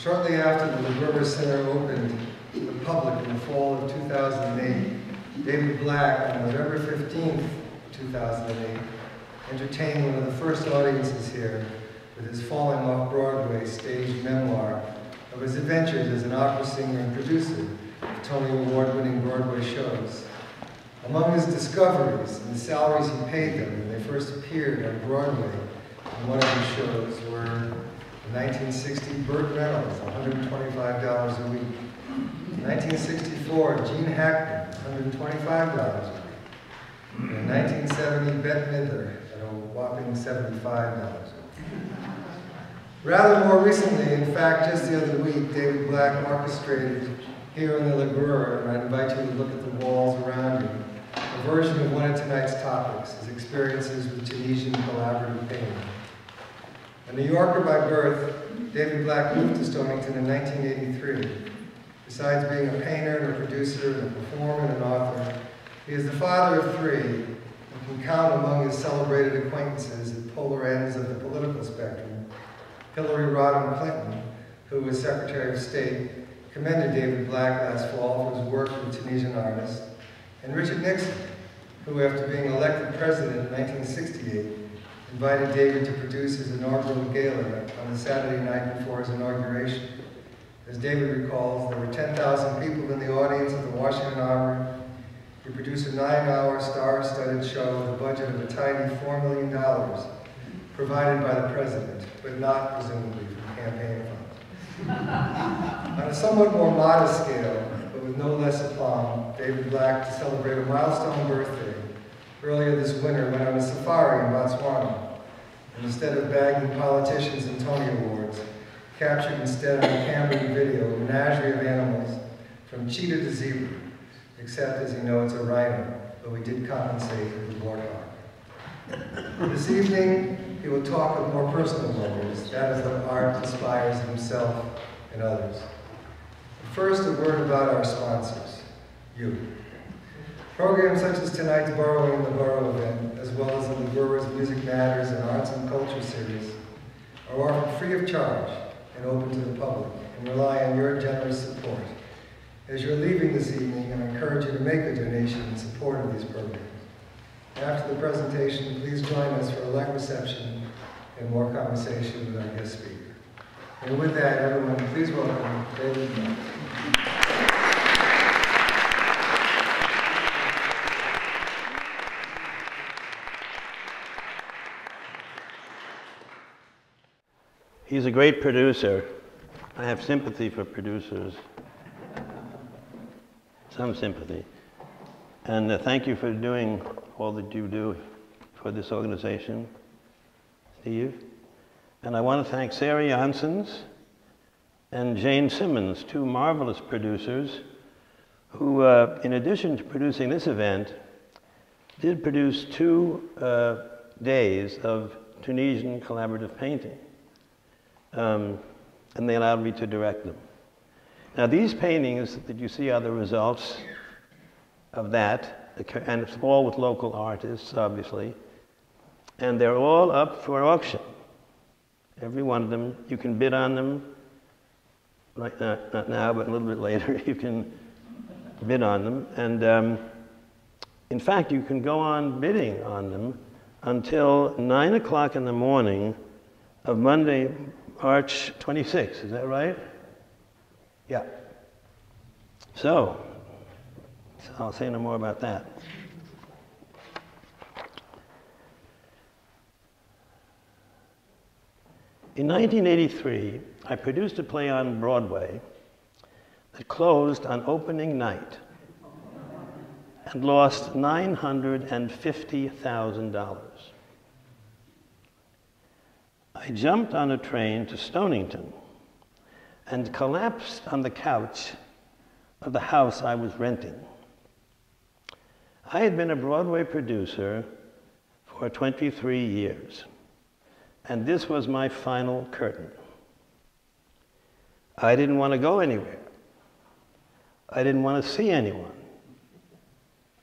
Shortly after the Grua Center opened to the public in the fall of 2008, David Black, on November 15th, 2008, entertained one of the first audiences here with his Falling Off Broadway staged memoir of his adventures as an opera singer and producer of Tony Award-winning Broadway shows. Among his discoveries and the salaries he paid them when they first appeared on Broadway in one of his shows were in 1960, Burt Reynolds, $125 a week. In 1964, Gene Hackman, $125 a week. In 1970, Bette Midler, at a whopping $75 a week. Rather more recently, in fact, just the other week, David Black orchestrated here in the Grua, and I invite you to look at the walls around you, a version of one of tonight's topics, his experiences with Tunisian collaborative painting. A New Yorker by birth, David Black moved to Stonington in 1983. Besides being a painter and a producer and a performer and an author, he is the father of three and can count among his celebrated acquaintances at polar ends of the political spectrum. Hillary Rodham Clinton, who was Secretary of State, commended David Black last fall for his work with Tunisian artists, and Richard Nixon, who after being elected president in 1968, invited David to produce his inaugural gala on the Saturday night before his inauguration. As David recalls, there were 10,000 people in the audience at the Washington Armory. He produced a 9-hour star-studded show with a budget of a tiny $4 million, provided by the president, but not presumably from campaign funds. On a somewhat more modest scale, but with no less aplomb, David Black, to celebrate a milestone birthday, earlier this winter went on a safari in Botswana, and instead of bagging politicians and Tony Awards, captured instead on a camera video a menagerie of animals from cheetah to zebra, except, as you know, it's a rhino, but we did compensate with warthog. This evening, he will talk of more personal motives, that is what art inspires himself and others. But first, a word about our sponsors, you. Programs such as tonight's Borrowing in the Borough event, as well as the Grua's Music Matters and Arts and Culture series, are offered free of charge and open to the public, and rely on your generous support. As you're leaving this evening, I encourage you to make a donation in support of these programs. After the presentation, please join us for a light reception and more conversation with our guest speaker. And with that, everyone, please welcome David Black. He's a great producer. I have sympathy for producers. Some sympathy. And thank you for doing all that you do for this organization, Steve. And I want to thank Sarah Janssens and Jane Simmons, two marvelous producers who, in addition to producing this event, did produce 2 days of Tunisian collaborative painting. And they allowed me to direct them. Now these paintings that you see are the results of that, and it's all with local artists, obviously. and they're all up for auction. Every one of them. You can bid on them, like not now, but a little bit later. You can bid on them, and in fact, you can go on bidding on them until 9 o'clock in the morning of Monday, March 26th. Is that right? Yeah. So I'll say no more about that. In 1983, I produced a play on Broadway that closed on opening night and lost $950,000. I jumped on a train to Stonington and collapsed on the couch of the house I was renting. I had been a Broadway producer for 23 years, and this was my final curtain. I didn't want to go anywhere. I didn't want to see anyone.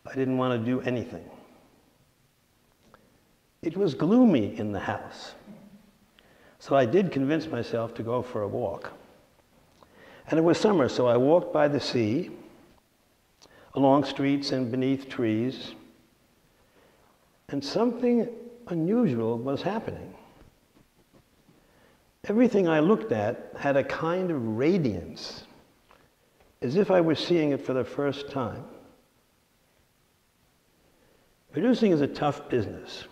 I didn't want to do anything. It was gloomy in the house, so I did convince myself to go for a walk. And it was summer, so I walked by the sea, along streets and beneath trees, and something unusual was happening. Everything I looked at had a kind of radiance, as if I were seeing it for the first time. Producing is a tough business,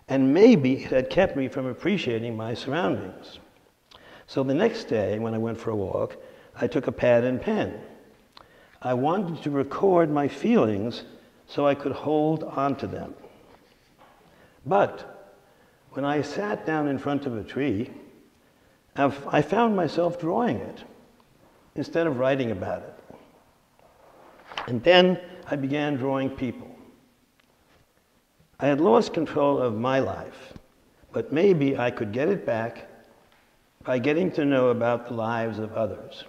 and maybe it had kept me from appreciating my surroundings. So the next day, when I went for a walk, I took a pad and pen. I wanted to record my feelings so I could hold on to them. But when I sat down in front of a tree, I found myself drawing it instead of writing about it. And then I began drawing people. I had lost control of my life, but maybe I could get it back by getting to know about the lives of others.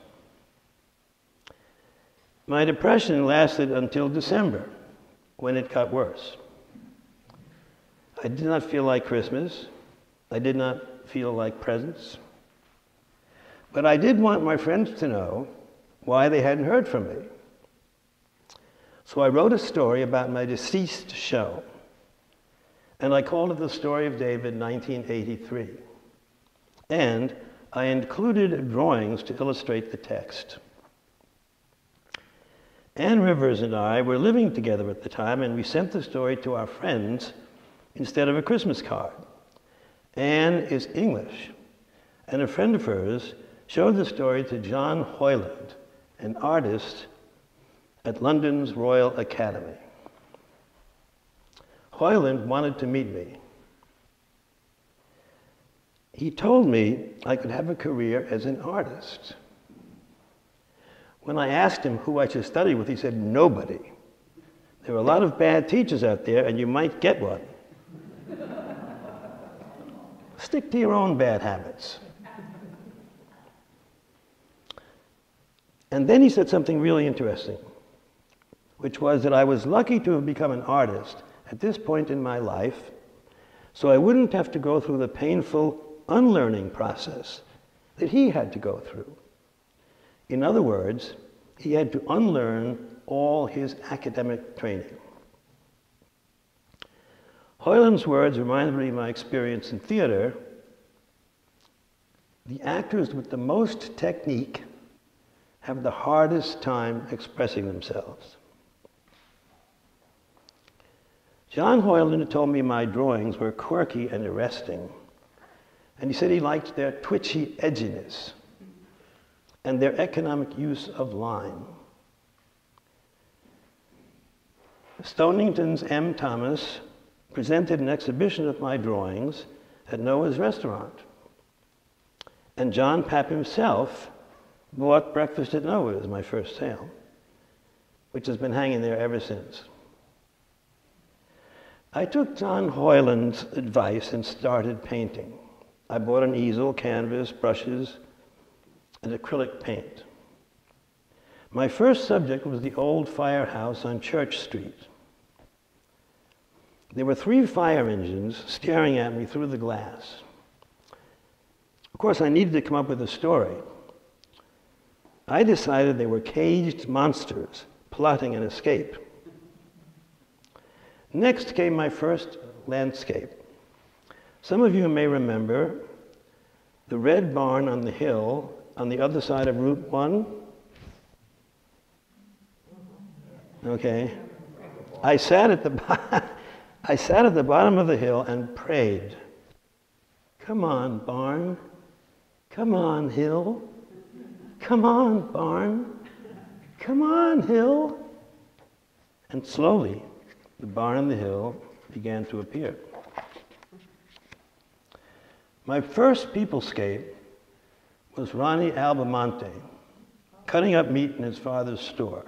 My depression lasted until December, when it got worse. I did not feel like Christmas. I did not feel like presents. But I did want my friends to know why they hadn't heard from me. So I wrote a story about my deceased show, and I called it The Story of David, 1983. And I included drawings to illustrate the text. Ann Rivers and I were living together at the time, and we sent the story to our friends instead of a Christmas card. Ann is English, and a friend of hers showed the story to John Hoyland, an artist at London's Royal Academy. Hoyland wanted to meet me. He told me I could have a career as an artist. When I asked him who I should study with, he said, nobody. There are a lot of bad teachers out there, and you might get one. Stick to your own bad habits. And then he said something really interesting, which was that I was lucky to have become an artist at this point in my life, so I wouldn't have to go through the painful unlearning process that he had to go through. In other words, he had to unlearn all his academic training. Hoyland's words reminded me of my experience in theater. The actors with the most technique have the hardest time expressing themselves. John Hoyland told me my drawings were quirky and arresting, and he said he liked their twitchy edginess and their economic use of line. Stonington's M. Thomas presented an exhibition of my drawings at Noah's restaurant, and John Papp himself bought Breakfast at Noah's, my first sale, which has been hanging there ever since. I took John Hoyland's advice and started painting. I bought an easel, canvas, brushes, and acrylic paint. My first subject was the old firehouse on Church Street. There were 3 fire engines staring at me through the glass. Of course, I needed to come up with a story. I decided they were caged monsters plotting an escape. Next came my first landscape. Some of you may remember the red barn on the hill on the other side of Route 1. Okay. I sat at the bottom of the hill and prayed. Come on, barn. Come on, hill. Come on, barn. Come on, hill. And slowly, the barn and the hill began to appear. My first peoplescape was Ronnie Albamonte, cutting up meat in his father's store.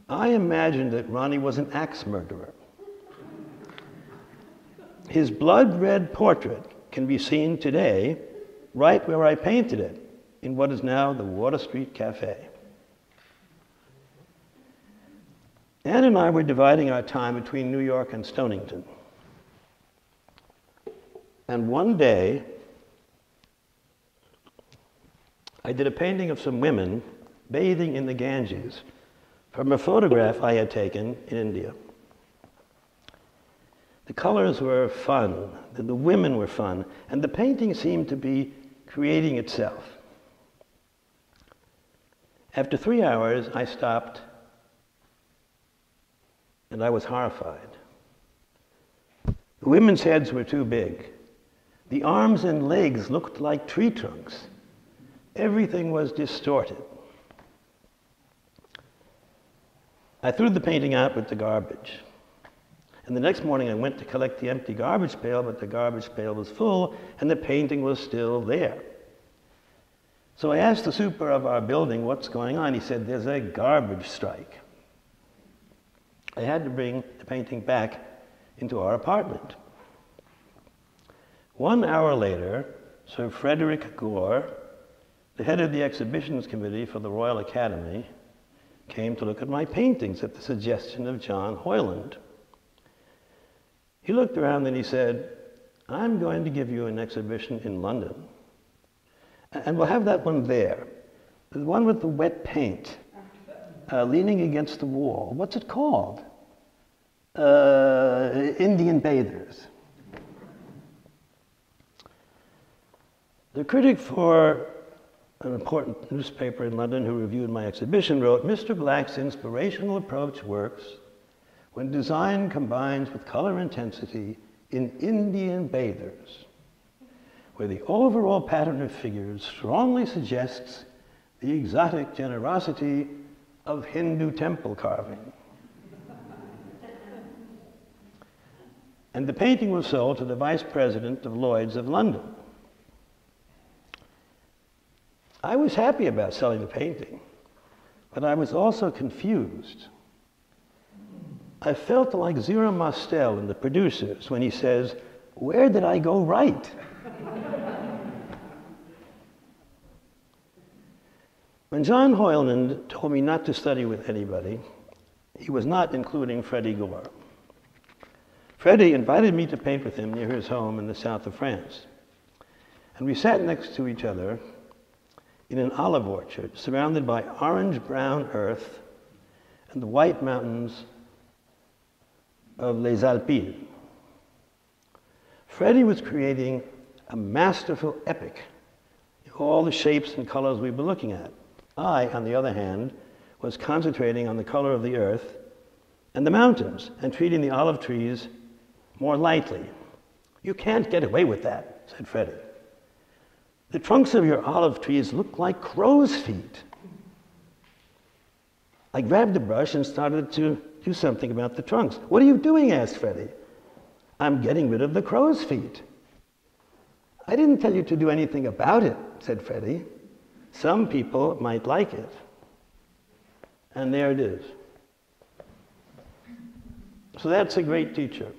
I imagined that Ronnie was an axe murderer. His blood-red portrait can be seen today right where I painted it, in what is now the Water Street Cafe. Ann and I were dividing our time between New York and Stonington. And one day, I did a painting of some women bathing in the Ganges from a photograph I had taken in India. The colors were fun, the women were fun, and the painting seemed to be creating itself. After 3 hours, I stopped, and I was horrified. The women's heads were too big. The arms and legs looked like tree trunks. Everything was distorted. I threw the painting out with the garbage. And the next morning I went to collect the empty garbage pail, but the garbage pail was full and the painting was still there. So I asked the super of our building, what's going on? He said, there's a garbage strike. I had to bring the painting back into our apartment. 1 hour later, Sir Frederick Gore, the head of the exhibitions committee for the Royal Academy, came to look at my paintings at the suggestion of John Hoyland. He looked around and he said, I'm going to give you an exhibition in London. And we'll have that one there. The one with the wet paint, leaning against the wall. What's it called? Indian bathers. The critic for an important newspaper in London who reviewed my exhibition wrote, Mr. Black's inspirational approach works when design combines with color intensity in Indian bathers, where the overall pattern of figures strongly suggests the exotic generosity of Hindu temple carving. And the painting was sold to the vice president of Lloyd's of London. I was happy about selling the painting, but I was also confused. I felt like Zero Mostel in The Producers when he says, where did I go right? When John Hoyland told me not to study with anybody, he was not including Freddie Gore. Freddie invited me to paint with him near his home in the south of France. And we sat next to each other in an olive orchard surrounded by orange-brown earth and the white mountains of Les Alpilles. Freddie was creating a masterful epic, all the shapes and colors we've been looking at. I, on the other hand, was concentrating on the color of the earth and the mountains and treating the olive trees more lightly. You can't get away with that, said Freddie. The trunks of your olive trees look like crow's feet. I grabbed the brush and started to do something about the trunks. What are you doing? Asked Freddie. I'm getting rid of the crow's feet. I didn't tell you to do anything about it, said Freddie. Some people might like it. And there it is. So that's a great teacher.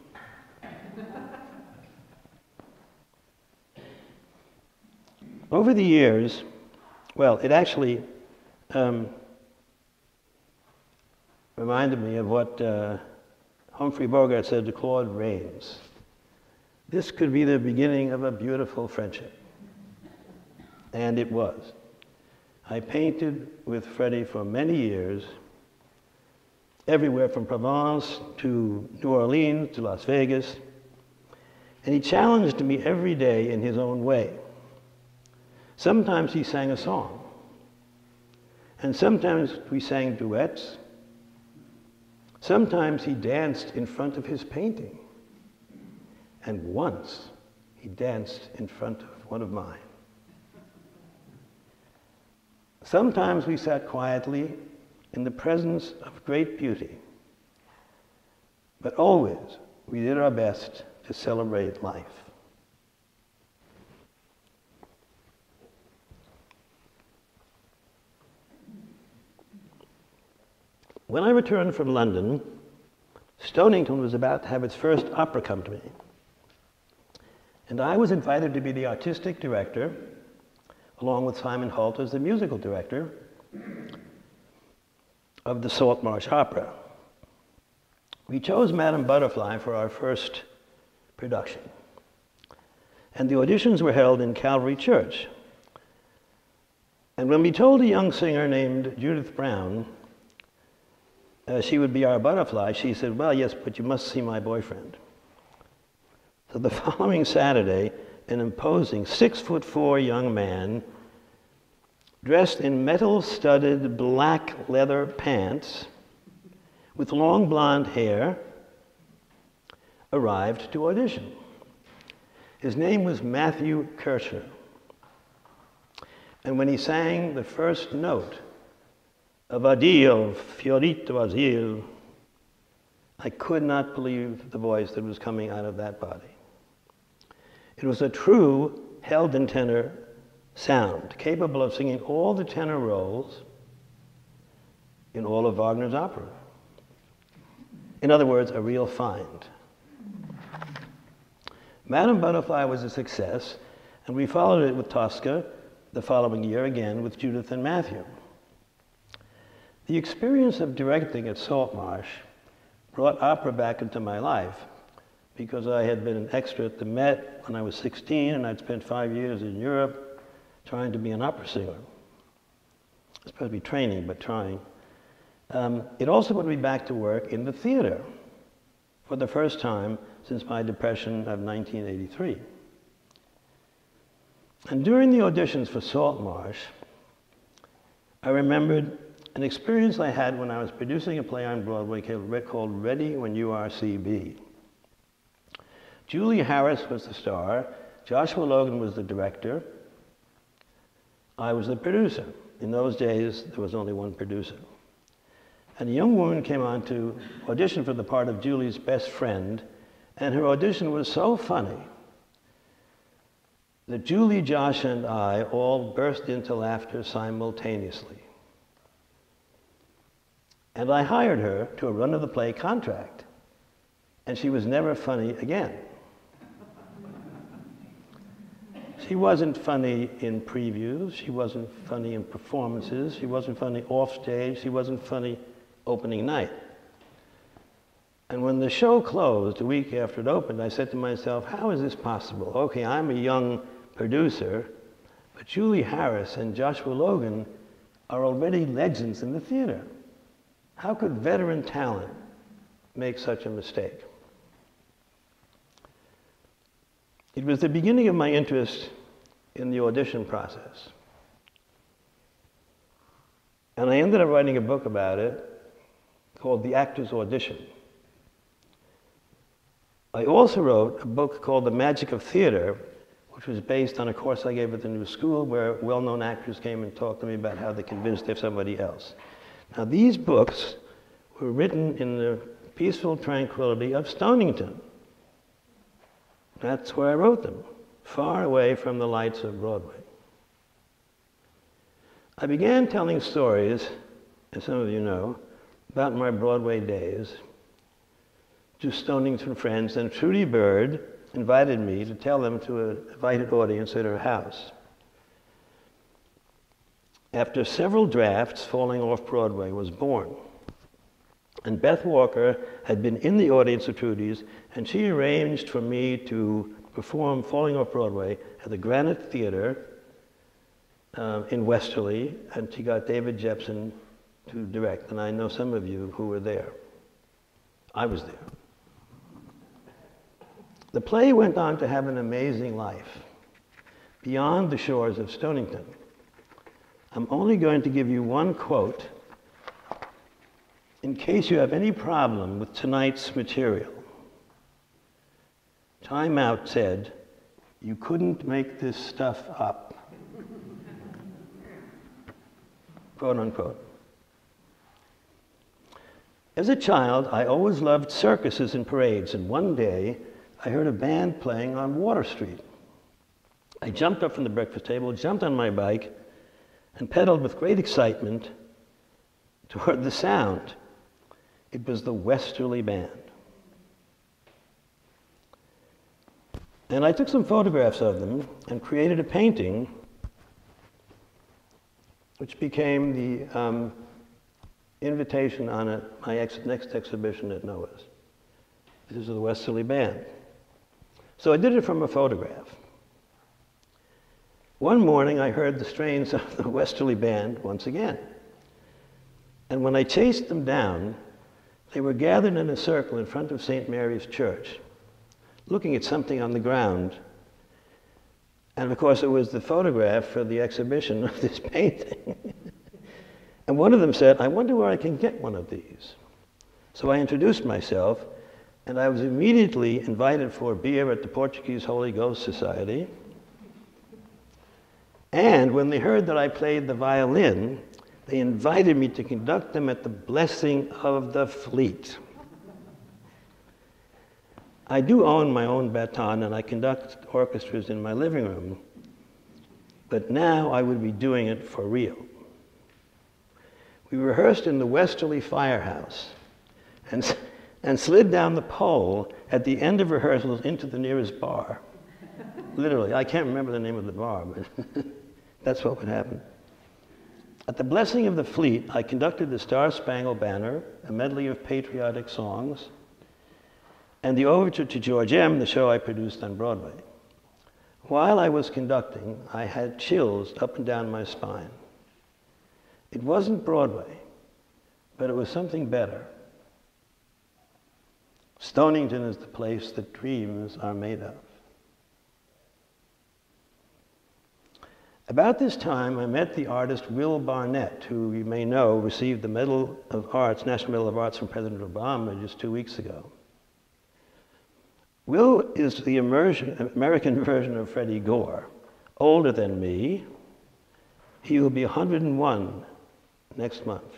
Over the years, well, it actually reminded me of what Humphrey Bogart said to Claude Rains, "This could be the beginning of a beautiful friendship." And it was. I painted with Freddie for many years, everywhere from Provence to New Orleans to Las Vegas, and he challenged me every day in his own way. Sometimes he sang a song, and sometimes we sang duets. Sometimes he danced in front of his painting, and once he danced in front of one of mine. Sometimes we sat quietly in the presence of great beauty, but always we did our best to celebrate life. When I returned from London, Stonington was about to have its first opera company, and I was invited to be the artistic director, along with Simon Holt as the musical director of the Saltmarsh Opera. We chose Madame Butterfly for our first production, and the auditions were held in Calvary Church. And when we told a young singer named Judith Brown she would be our butterfly, she said, "Well, yes, but you must see my boyfriend." So the following Saturday, an imposing 6'4" young man, dressed in metal-studded black leather pants, with long blonde hair, arrived to audition. His name was Matthew Kirchner. And when he sang the first note of Addio, Fiorito Asil, I could not believe the voice that was coming out of that body. It was a true Helden tenor sound, capable of singing all the tenor roles in all of Wagner's opera. In other words, a real find. Madame Butterfly was a success, and we followed it with Tosca the following year, again with Judith and Matthew. The experience of directing at Saltmarsh brought opera back into my life, because I had been an extra at the Met when I was 16, and I'd spent 5 years in Europe trying to be an opera singer. I was supposed to be training, but trying. It also put me back to work in the theater for the first time since my depression of 1983. And during the auditions for Saltmarsh, I remembered an experience I had when I was producing a play on Broadway called Ready When You Are CB. Julie Harris was the star, Joshua Logan was the director, I was the producer. In those days, there was only one producer. And a young woman came on to audition for the part of Julie's best friend, and her audition was so funny that Julie, Josh, and I all burst into laughter simultaneously. And I hired her to a run-of-the-play contract, and she was never funny again. She wasn't funny in previews, she wasn't funny in performances, she wasn't funny off stage, she wasn't funny opening night. And when the show closed, a week after it opened, I said to myself, how is this possible? Okay, I'm a young producer, but Julie Harris and Joshua Logan are already legends in the theater. How could veteran talent make such a mistake? It was the beginning of my interest in the audition process. And I ended up writing a book about it called The Actor's Audition. I also wrote a book called The Magic of Theater, which was based on a course I gave at the New School where well-known actors came and talked to me about how they convinced they're somebody else. Now, these books were written in the peaceful tranquility of Stonington. That's where I wrote them, far away from the lights of Broadway. I began telling stories, as some of you know, about my Broadway days to Stonington friends, and Trudy Bird invited me to tell them to an invited audience at her house. After several drafts, Falling Off Broadway was born. And Beth Walker had been in the audience of Trudy's, and she arranged for me to perform Falling Off Broadway at the Granite Theater in Westerly, and she got David Jepson to direct, and I know some of you who were there. I was there. The play went on to have an amazing life beyond the shores of Stonington. I'm only going to give you one quote in case you have any problem with tonight's material. Time Out said, "You couldn't make this stuff up." Quote unquote. As a child, I always loved circuses and parades, and one day I heard a band playing on Water Street. I jumped up from the breakfast table, jumped on my bike, and pedaled with great excitement toward the sound. It was the Westerly Band. And I took some photographs of them and created a painting which became the invitation on my next exhibition at Noah's. This is the Westerly Band. So I did it from a photograph. One morning I heard the strains of the Westerly Band once again. And when I chased them down, they were gathered in a circle in front of St. Mary's Church, looking at something on the ground. And of course, it was the photograph for the exhibition of this painting. And one of them said, "I wonder where I can get one of these." So I introduced myself, and I was immediately invited for beer at the Portuguese Holy Ghost Society. And when they heard that I played the violin, they invited me to conduct them at the Blessing of the Fleet. I do own my own baton, and I conduct orchestras in my living room, but now I would be doing it for real. We rehearsed in the Westerly Firehouse and slid down the pole at the end of rehearsals into the nearest bar. Literally, I can't remember the name of the bar, but that's what would happen. At the Blessing of the Fleet, I conducted the Star-Spangled Banner, a medley of patriotic songs, and the overture to George M., the show I produced on Broadway. While I was conducting, I had chills up and down my spine. It wasn't Broadway, but it was something better. Stonington is the place that dreams are made of. About this time, I met the artist Will Barnett, who you may know received the Medal of Arts, National Medal of Arts from President Obama just 2 weeks ago. Will is the American version of Freddie Gore, older than me. He will be 101 next month,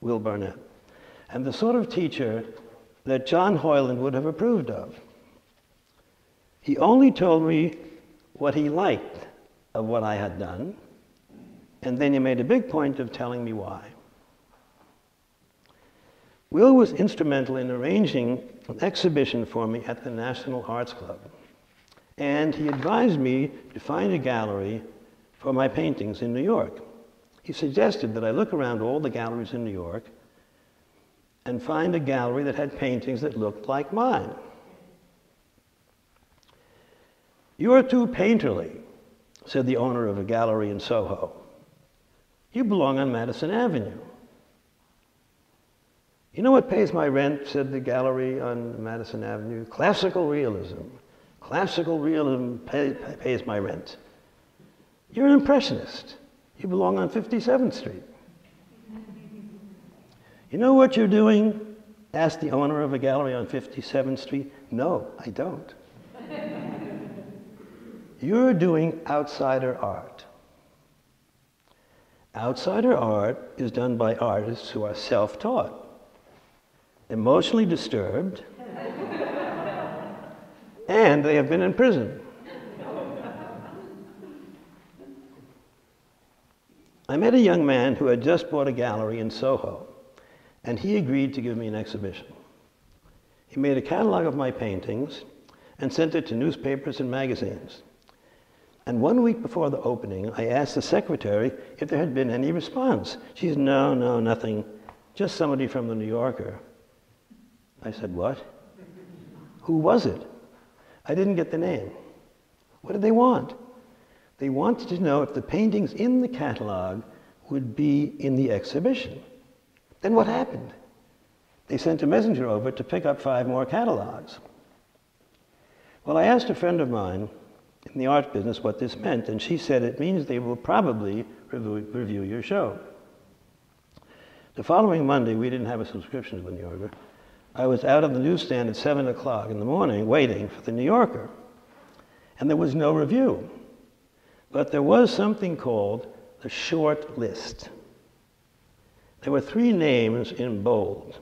Will Barnett, and the sort of teacher that John Hoyland would have approved of. He only told me what he liked of what I had done, and then he made a big point of telling me why. Will was instrumental in arranging an exhibition for me at the National Arts Club, and he advised me to find a gallery for my paintings in New York. He suggested that I look around all the galleries in New York and find a gallery that had paintings that looked like mine. "You're too painterly," said the owner of a gallery in Soho. "You belong on Madison Avenue." "You know what pays my rent," said the gallery on Madison Avenue? "Classical realism. Classical realism pays my rent." "You're an impressionist. You belong on 57th Street." "You know what you're doing?" asked the owner of a gallery on 57th Street. "No, I don't." "You're doing outsider art." Outsider art is done by artists who are self-taught, emotionally disturbed, and they have been in prison. I met a young man who had just bought a gallery in Soho, and he agreed to give me an exhibition. He made a catalog of my paintings and sent it to newspapers and magazines. And 1 week before the opening, I asked the secretary if there had been any response. She said, no, nothing, just somebody from the New Yorker. I said, what? Who was it? I didn't get the name. What did they want? They wanted to know if the paintings in the catalog would be in the exhibition. Then what happened? They sent a messenger over to pick up 5 more catalogs. Well, I asked a friend of mine in the art business what this meant, and she said it means they will probably review your show. The following Monday, we didn't have a subscription to the New Yorker. I was out on the newsstand at 7 o'clock in the morning waiting for the New Yorker, and there was no review. But there was something called the short list. There were 3 names in bold: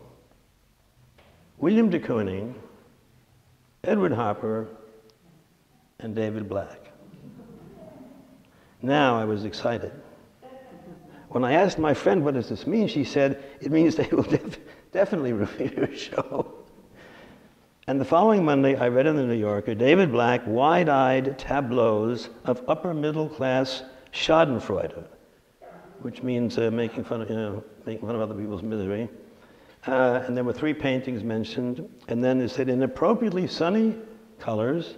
William de Kooning, Edward Hopper, and David Black. Now I was excited. When I asked my friend, what does this mean? She said, it means they will definitely review your show. And the following Monday, I read in the New Yorker, David Black, wide-eyed tableaus of upper-middle-class schadenfreude, which means making fun of other people's misery. And there were 3 paintings mentioned, and then it said, in appropriately sunny colors,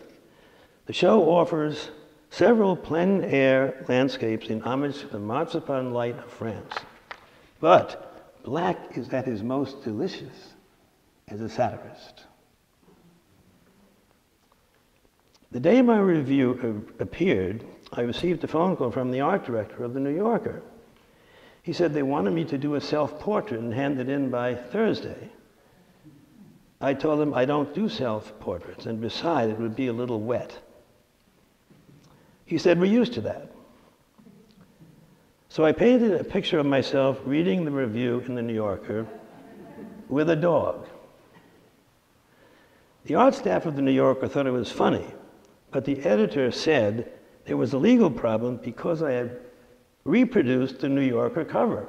the show offers several plein air landscapes in homage to the marzipan light of France. But Black is at his most delicious as a satirist. The day my review appeared, I received a phone call from the art director of the New Yorker. He said they wanted me to do a self-portrait and hand it in by Thursday. I told him I don't do self-portraits, and besides, it would be a little wet. He said, we're used to that. So I painted a picture of myself reading the review in the New Yorker with a dog. The art staff of the New Yorker thought it was funny, but the editor said there was a legal problem because I had reproduced the New Yorker cover.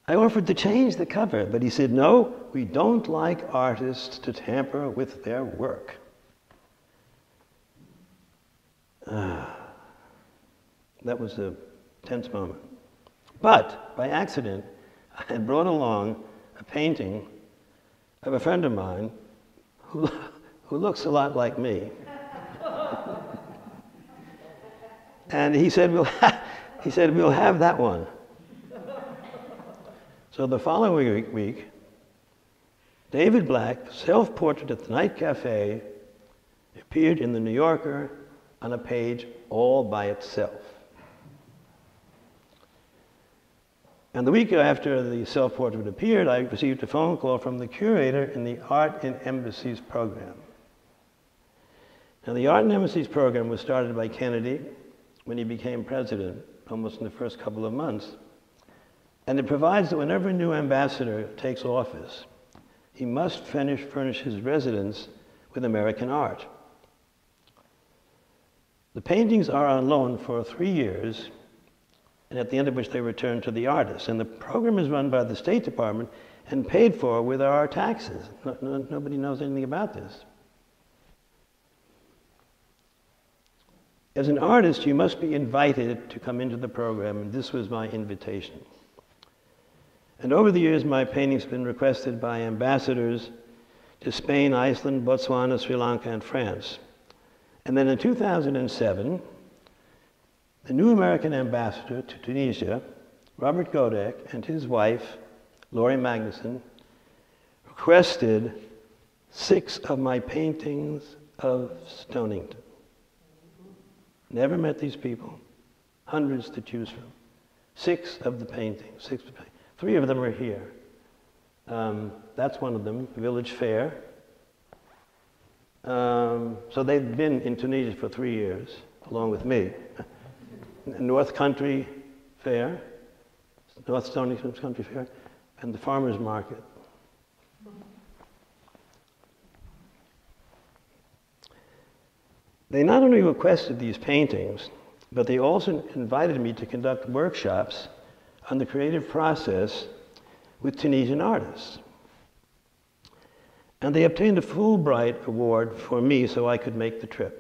I offered to change the cover, but he said, no, we don't like artists to tamper with their work. That was a tense moment. But by accident, I had brought along a painting of a friend of mine who looks a lot like me. And he said, we'll have that one. So the following week, David Black, self-portrait at the Night Cafe, appeared in the New Yorker on a page all by itself. And the week after the self-portrait appeared, I received a phone call from the curator in the Art in Embassies program. Now, the Art in Embassies program was started by Kennedy when he became president, almost in the first couple of months. And it provides that whenever a new ambassador takes office, he must furnish his residence with American art. The paintings are on loan for 3 years, and at the end of which they return to the artist. And the program is run by the State Department and paid for with our taxes. Nobody knows anything about this. As an artist, you must be invited to come into the program, and this was my invitation. And over the years, my paintings have been requested by ambassadors to Spain, Iceland, Botswana, Sri Lanka, and France. And then in 2007, the new American ambassador to Tunisia, Robert Godek, and his wife, Laurie Magnuson, requested 6 of my paintings of Stonington. Never met these people. Hundreds to choose from. 6 of the paintings. 3 of them are here. That's one of them, Village Fair. So they've been in Tunisia for 3 years, along with me. North Country Fair, North Stonington Country Fair, and the Farmers Market. They not only requested these paintings, but they also invited me to conduct workshops on the creative process with Tunisian artists. And they obtained a Fulbright award for me so I could make the trip.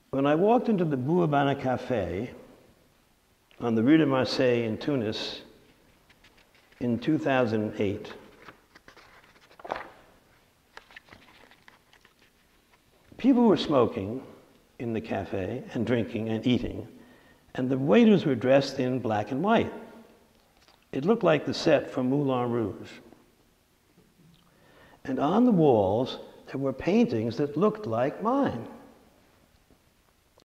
When I walked into the Buabana Cafe, on the Rue de Marseille in Tunis in 2008. People were smoking in the cafe and drinking and eating, and the waiters were dressed in black and white. It looked like the set from Moulin Rouge. And on the walls, there were paintings that looked like mine.